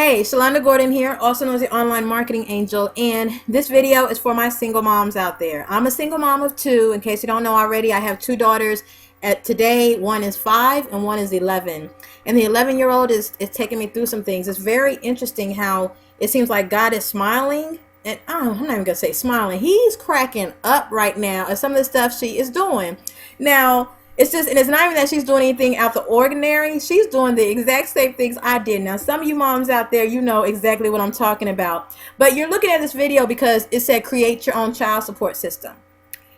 Hey, Shalonda Gordon here, also known as the Online Marketing Angel, and this video is for my single moms out there. I'm a single mom of two. In case you don't know already, I have two daughters. At today, one is 5 and one is 11. And the 11-year-old is taking me through some things. It's very interesting how it seems like God is smiling. And I'm not even going to say smiling. He's cracking up right now at some of the stuff she is doing. Now, it's just, and it's not even that she's doing anything out the ordinary. She's doing the exact same things I did. Now, some of you moms out there, you know exactly what I'm talking about. But you're looking at this video because it said create your own child support system.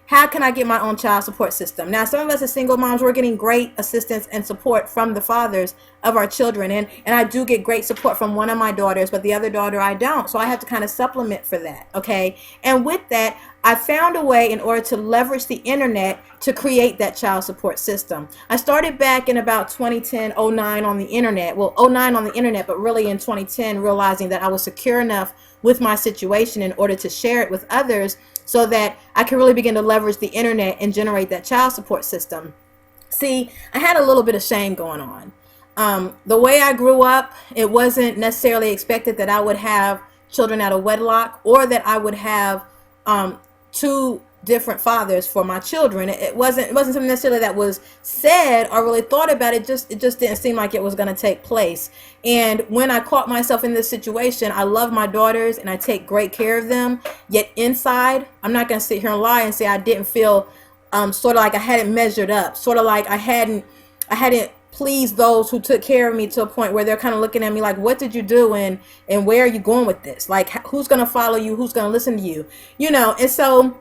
How can I get my own child support system? Now, some of us as single moms, we're getting great assistance and support from the fathers of our children. And I do get great support from one of my daughters, but the other daughter I don't. So I have to kind of supplement for that, okay? And with that, I found a way in order to leverage the internet to create that child support system. I started back in about 2010, 09 on the internet. Well, 09 on the internet, but really in 2010, realizing that I was secure enough with my situation in order to share it with others so that I could really begin to leverage the internet and generate that child support system. See, I had a little bit of shame going on. The way I grew up, it wasn't necessarily expected that I would have children out of wedlock or that I would have two different fathers for my children. It wasn't something necessarily that was said or really thought about. It just didn't seem like it was going to take place. And when I caught myself in this situation, I love my daughters and I take great care of them. Yet inside, I'm not going to sit here and lie and say I didn't feel sort of like I hadn't measured up, sort of like I hadn't pleased those who took care of me to a point where they're kind of looking at me like, what did you do and where are you going with this? Like, who's going to follow you? Who's going to listen to you? You know, and so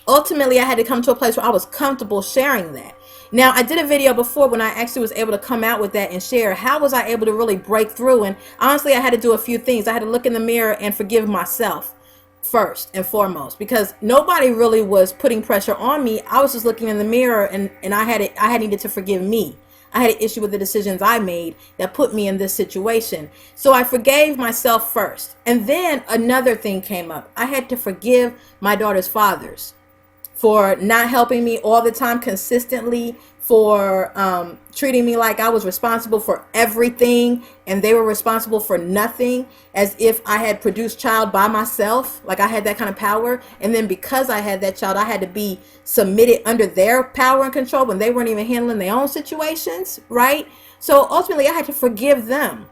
ultimately I had to come to a place where I was comfortable sharing that. Now, I did a video before when I actually was able to come out with that and share. How was I able to really break through? And honestly, I had to do a few things. I had to look in the mirror and forgive myself first and foremost, because nobody really was putting pressure on me. I was just looking in the mirror and I needed to forgive me. I had an issue with the decisions I made that put me in this situation. So I forgave myself first. And then another thing came up. I had to forgive my daughter's fathers for not helping me all the time consistently, for treating me like I was responsible for everything and they were responsible for nothing, as if I had produced child by myself, like I had that kind of power. And then because I had that child, I had to be submitted under their power and control when they weren't even handling their own situations, right? So ultimately I had to forgive them.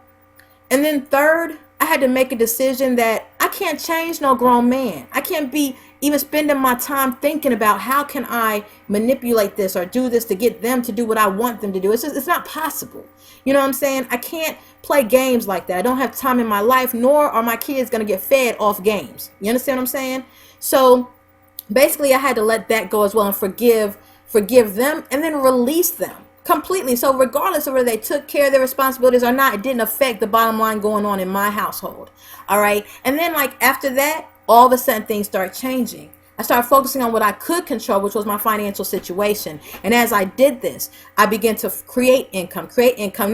And then third, I had to make a decision that I can't change no grown man. I can't be even spending my time thinking about how can I manipulate this or do this to get them to do what I want them to do. It's not possible. You know what I'm saying? I can't play games like that. I don't have time in my life, nor are my kids going to get fed off games. You understand what I'm saying? So basically I had to let that go as well and forgive them and then release them completely. So regardless of whether they took care of their responsibilities or not, it didn't affect the bottom line going on in my household. All right. And then like after that, all of a sudden things start changing. I started focusing on what I could control, which was my financial situation. And as I did this, I began to create income.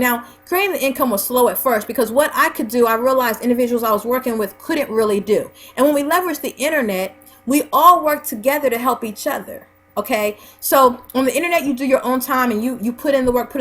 Now, creating the income was slow at first because what I could do, I realized individuals I was working with couldn't really do. And when we leverage the internet, we all work together to help each other. Okay, so on the internet, you do your own time and you put in the work,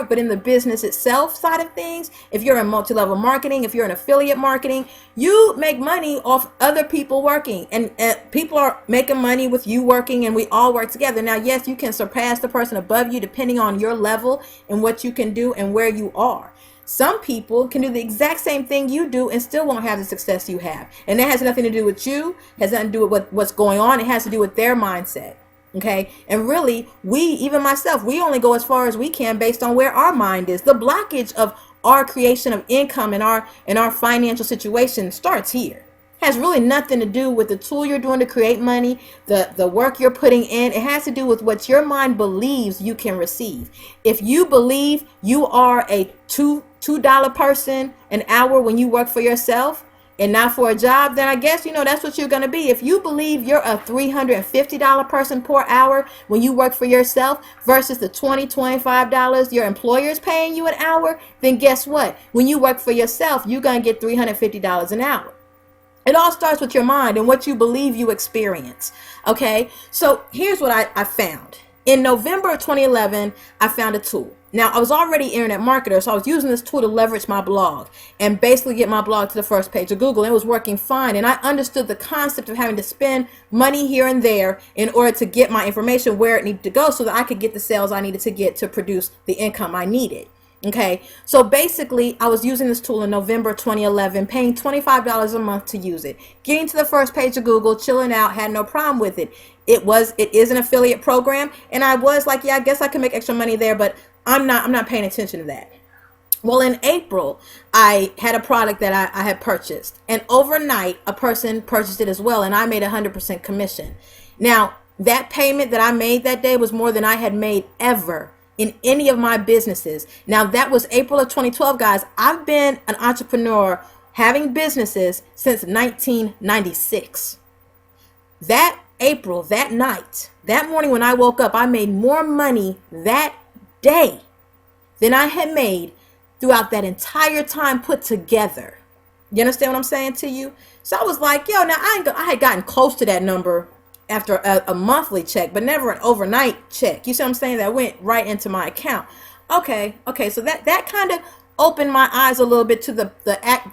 but in the business itself side of things, if you're in multi-level marketing, if you're in affiliate marketing, you make money off other people working, and people are making money with you working, and we all work together. Now, yes, you can surpass the person above you depending on your level and what you can do and where you are. Some people can do the exact same thing you do and still won't have the success you have. And that has nothing to do with you, has nothing to do with what's going on. It has to do with their mindset. Okay, and really, even myself, we only go as far as we can based on where our mind is. The blockage of our creation of income and our financial situation starts here. It has really nothing to do with the tool you're doing to create money, the work you're putting in. It has to do with what your mind believes you can receive. If you believe you are a $2 person an hour when you work for yourself, and not for a job, then I guess, that's what you're going to be. If you believe you're a $350 person per hour when you work for yourself versus the $20, $25 your employer is paying you an hour, then guess what? When you work for yourself, you're going to get $350 an hour. It all starts with your mind and what you believe you experience. Okay, so here's what I found. In November of 2011, I found a tool. Now, I was already an internet marketer, so I was using this tool to leverage my blog and basically get my blog to the first page of Google. And it was working fine. And I understood the concept of having to spend money here and there in order to get my information where it needed to go so that I could get the sales I needed to get to produce the income I needed. Okay, so basically, I was using this tool in November 2011, paying $25 a month to use it, getting to the first page of Google, chilling out, had no problem with it. It is an affiliate program, and I was like, yeah, I guess I can make extra money there, but I'm not paying attention to that. Well, in April, I had a product that I had purchased, and overnight, a person purchased it as well, and I made 100% commission. Now, that payment that I made that day was more than I had made ever in any of my businesses. Now, that was April of 2012, guys. I've been an entrepreneur having businesses since 1996. That April, that night, that morning when I woke up, I made more money that day than I had made throughout that entire time put together. You understand what I'm saying to you? So I was like, yo, now I had gotten close to that number after a monthly check, but never an overnight check. You see what I'm saying? That went right into my account. Okay, so that kind of opened my eyes a little bit to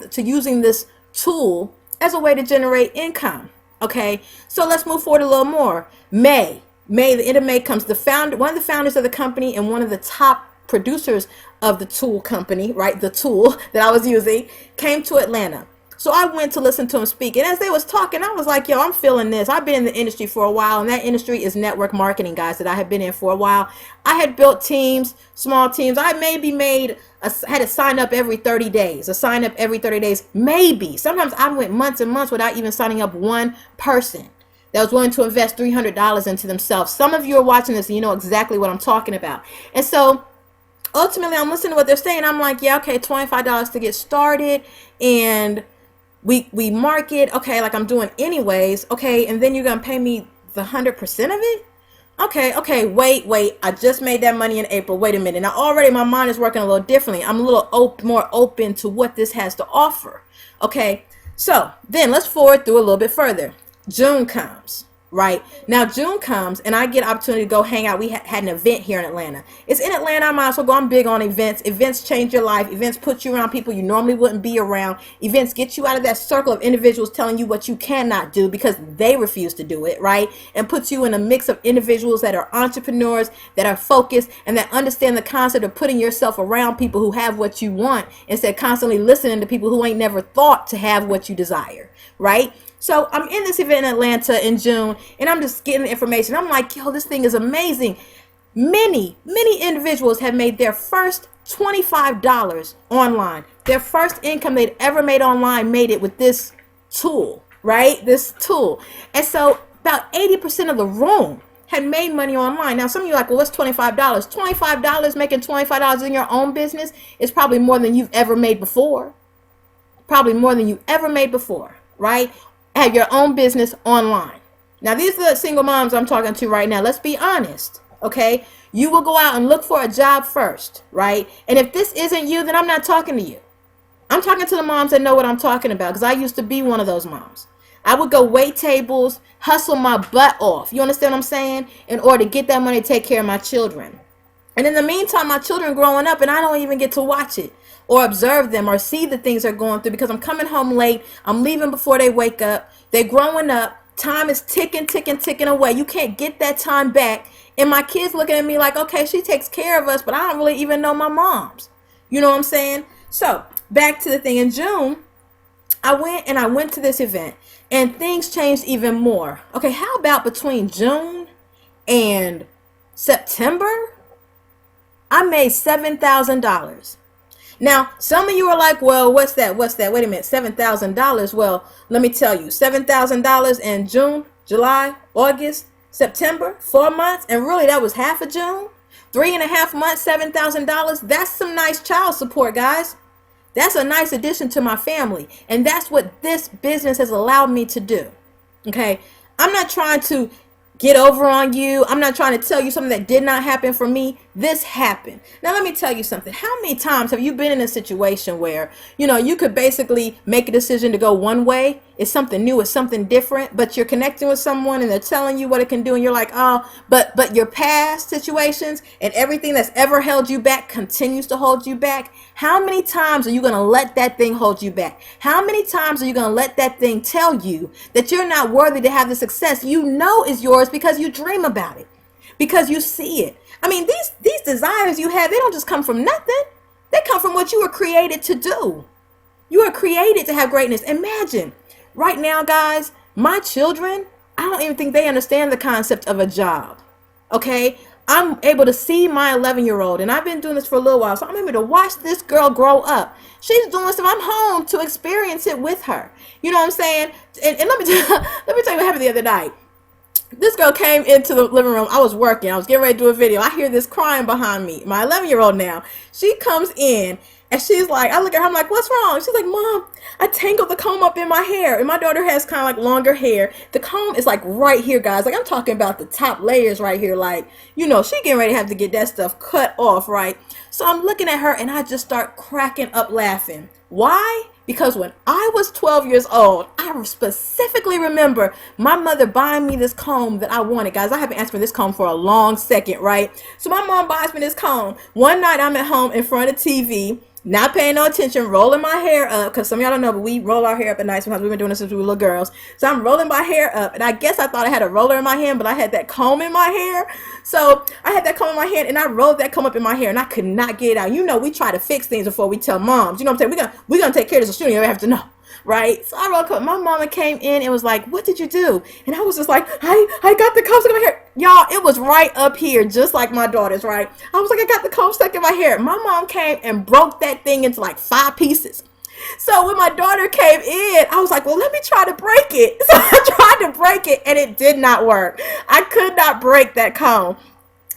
to using this tool as a way to generate income. Okay, so let's move forward a little more. May, the end of May comes one of the founders of the company and one of the top producers of the tool company, right? The tool that I was using came to Atlanta. So I went to listen to him speak. And as they was talking, I was like, yo, I'm feeling this. I've been in the industry for a while, and that industry is network marketing, guys, that I have been in for a while. I had built teams, small teams. I maybe had to sign up every 30 days, maybe. Sometimes I went months and months without even signing up one person that was willing to invest $300 into themselves. Some of you are watching this and you know exactly what I'm talking about. And so ultimately, I'm listening to what they're saying. I'm like, yeah, okay, $25 to get started, and we market, okay, like I'm doing anyways, okay, and then you're gonna pay me the 100% of it? Okay, wait, I just made that money in April. Wait a minute. Now already my mind is working a little differently. I'm a little more open to what this has to offer. Okay, so then let's forward through a little bit further. June comes. Right now, June comes and I get opportunity to go hang out. We had an event here in Atlanta. It's in Atlanta. I might as well go. I'm big on events. Events change your life. Events put you around people you normally wouldn't be around. Events get you out of that circle of individuals telling you what you cannot do because they refuse to do it, right? And puts you in a mix of individuals that are entrepreneurs, that are focused, and that understand the concept of putting yourself around people who have what you want instead of constantly listening to people who ain't never thought to have what you desire, right? So I'm in this event in Atlanta in June, and I'm just getting the information. I'm like, yo, this thing is amazing. Many individuals have made their first $25 online. Their first income they'd ever made online made it with this tool, right? This tool. And so about 80% of the room had made money online. Now, some of you are like, well, what's $25? $25, making $25 in your own business is probably more than you've ever made before. Probably more than you've ever made before, right? Have your own business online. Now, these are the single moms I'm talking to right now. Let's be honest, okay? You will go out and look for a job first, right? And if this isn't you, then I'm not talking to you. I'm talking to the moms that know what I'm talking about, because I used to be one of those moms. I would go wait tables, hustle my butt off. You understand what I'm saying? In order to get that money to take care of my children. And in the meantime, my children growing up, and I don't even get to watch it or observe them or see the things they're going through because I'm coming home late. I'm leaving before they wake up. They're growing up. Time is ticking away. You can't get that time back. And my kids looking at me like, okay, she takes care of us, but I don't really even know my moms. You know what I'm saying? So back to the thing. In June, I went to this event and things changed even more. Okay, how about between June and September? I made $7,000. Now, some of you are like, well, what's that? Wait a minute, $7,000. Well, let me tell you, $7,000 in June, July, August, September, 4 months. And really, that was half of June. 3.5 months, $7,000. That's some nice child support, guys. That's a nice addition to my family. And that's what this business has allowed me to do. Okay. I'm not trying to get over on you. I'm not trying to tell you something that did not happen for me. This happened. Now, let me tell you something. How many times have you been in a situation where, you know, you could basically make a decision to go one way It's something new, it's something different, but you're connecting with someone and they're telling you what it can do, and you're like, oh, but your past situations and everything that's ever held you back continues to hold you back. How many times are you going to let that thing hold you back? How many times are you going to let that thing tell you that you're not worthy to have the success you know is yours because you dream about it, because you see it? I mean, these desires you have, they don't just come from nothing. They come from what you were created to do. You are created to have greatness. Imagine right now, guys, my children, I don't even think they understand the concept of a job. Okay? I'm able to see my 11-year-old, and I've been doing this for a little while, so I'm able to watch this girl grow up. She's doing stuff. I'm home to experience it with her. You know what I'm saying? And let me tell you what happened the other night. This girl came into the living room. I was working. I was getting ready to do a video. I hear this crying behind me. My 11-year-old now. She comes in and she's like, I look at her, I'm like, what's wrong? She's like, Mom, I tangled the comb up in my hair. And my daughter has kind of like longer hair. The comb is like right here, guys. Like, I'm talking about the top layers right here. Like, you know, she getting ready to have to get that stuff cut off, right? So I'm looking at her and I just start cracking up laughing. Why? Because when I was 12 years old, I specifically remember my mother buying me this comb that I wanted. Guys, I have been asking for this comb for a long second, right? So my mom buys me this comb. One night I'm at home in front of TV, not paying no attention, rolling my hair up, because some of y'all don't know, but we roll our hair up at night sometimes. We've been doing this since we were little girls. So I'm rolling my hair up, and I guess I thought I had a roller in my hand, but I had that comb in my hair. So I had that comb in my hand, and I rolled that comb up in my hair, and I could not get it out. You know, we try to fix things before we tell moms. You know what I'm saying? We're gonna take care of this, so you don't have to know. Right? So I rolled up. My mama came in and was like, what did you do? And I was just like, I got the comb stuck in my hair. Y'all, it was right up here, just like my daughter's, right? I was like, I got the comb stuck in my hair. My mom came and broke that thing into like 5 pieces. So when my daughter came in, I was like, well, let me try to break it. So I tried to break it, and it did not work. I could not break that comb.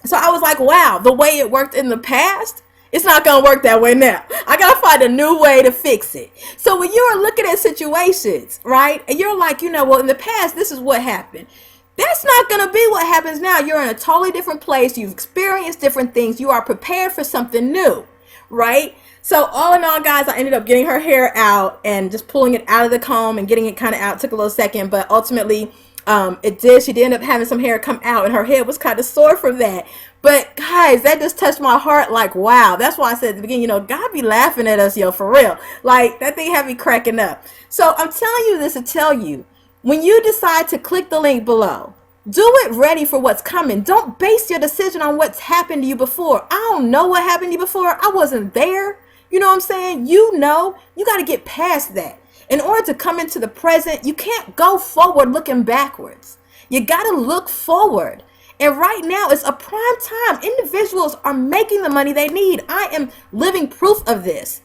So I was like, wow, the way it worked in the past, it's not going to work that way now. I got to find a new way to fix it. So when you are looking at situations, right, and you're like, you know, well, in the past, this is what happened. That's not going to be what happens now. You're in a totally different place. You've experienced different things. You are prepared for something new, right? So all in all, guys, I ended up getting her hair out and just pulling it out of the comb and getting it kind of out. It took a little second, but ultimately it did. She did end up having some hair come out, and her head was kind of sore from that. But guys, that just touched my heart. Like, wow. That's why I said at the beginning, you know, God be laughing at us, yo, for real. Like, that thing had me cracking up. So I'm telling you this to tell you, when you decide to click the link below, do it ready for what's coming. Don't base your decision on what's happened to you before. I don't know what happened to you before. I wasn't there. You know what I'm saying? You know, you got to get past that. In order to come into the present, you can't go forward looking backwards. You got to look forward. And right now, it's a prime time. Individuals are making the money they need. I am living proof of this.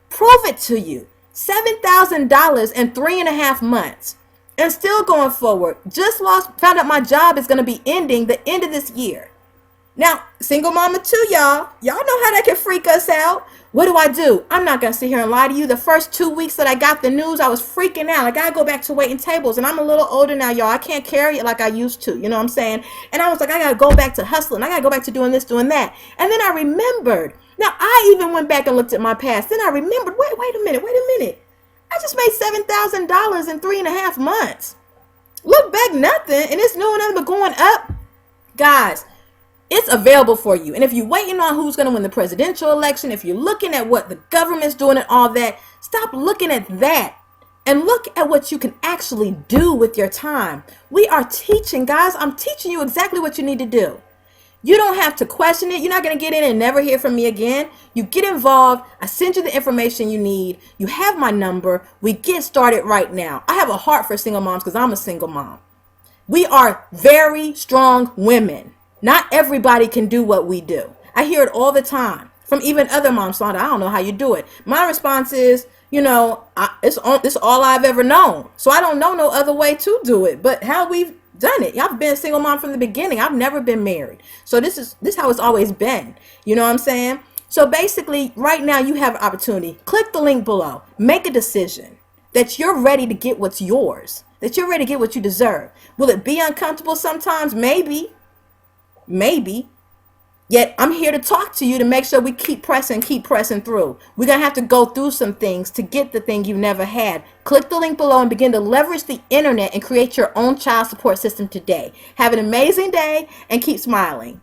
Prove it to you. $7,000 in 3.5 months. And still going forward. Just found out my job is going to be ending the end of this year. Now, single mama too, y'all. Y'all know how that can freak us out. What do? I'm not going to sit here and lie to you. The first 2 weeks that I got the news, I was freaking out. I got to go back to waiting tables. And I'm a little older now, y'all. I can't carry it like I used to. You know what I'm saying? And I was like, I got to go back to hustling. I got to go back to doing this, doing that. And then I remembered. Now, I even went back and looked at my past. Then I remembered, wait a minute. I just made $7,000 in 3.5 months. Look back, nothing. And it's no nothing but going up. Guys, it's available for you. And if you're waiting on who's going to win the presidential election, if you're looking at what the government's doing and all that, stop looking at that and look at what you can actually do with your time. We are teaching, guys. I'm teaching you exactly what you need to do. You don't have to question it. You're not going to get in and never hear from me again. You get involved. I send you the information you need. You have my number. We get started right now. I have a heart for single moms because I'm a single mom. We are very strong women. Not everybody can do what we do. I hear it all the time from even other moms. So I don't know how you do it. My response is, you know, it's all I've ever known. So I don't know no other way to do it. But how we've done it. I've been a single mom from the beginning. I've never been married. So this is how it's always been. You know what I'm saying? So basically, right now you have an opportunity. Click the link below. Make a decision that you're ready to get what's yours. That you're ready to get what you deserve. Will it be uncomfortable sometimes? Maybe. Yet I'm here to talk to you to make sure we keep pressing through. We're going to have to go through some things to get the thing you've never had. Click the link below and begin to leverage the internet and create your own child support system today. Have an amazing day and keep smiling.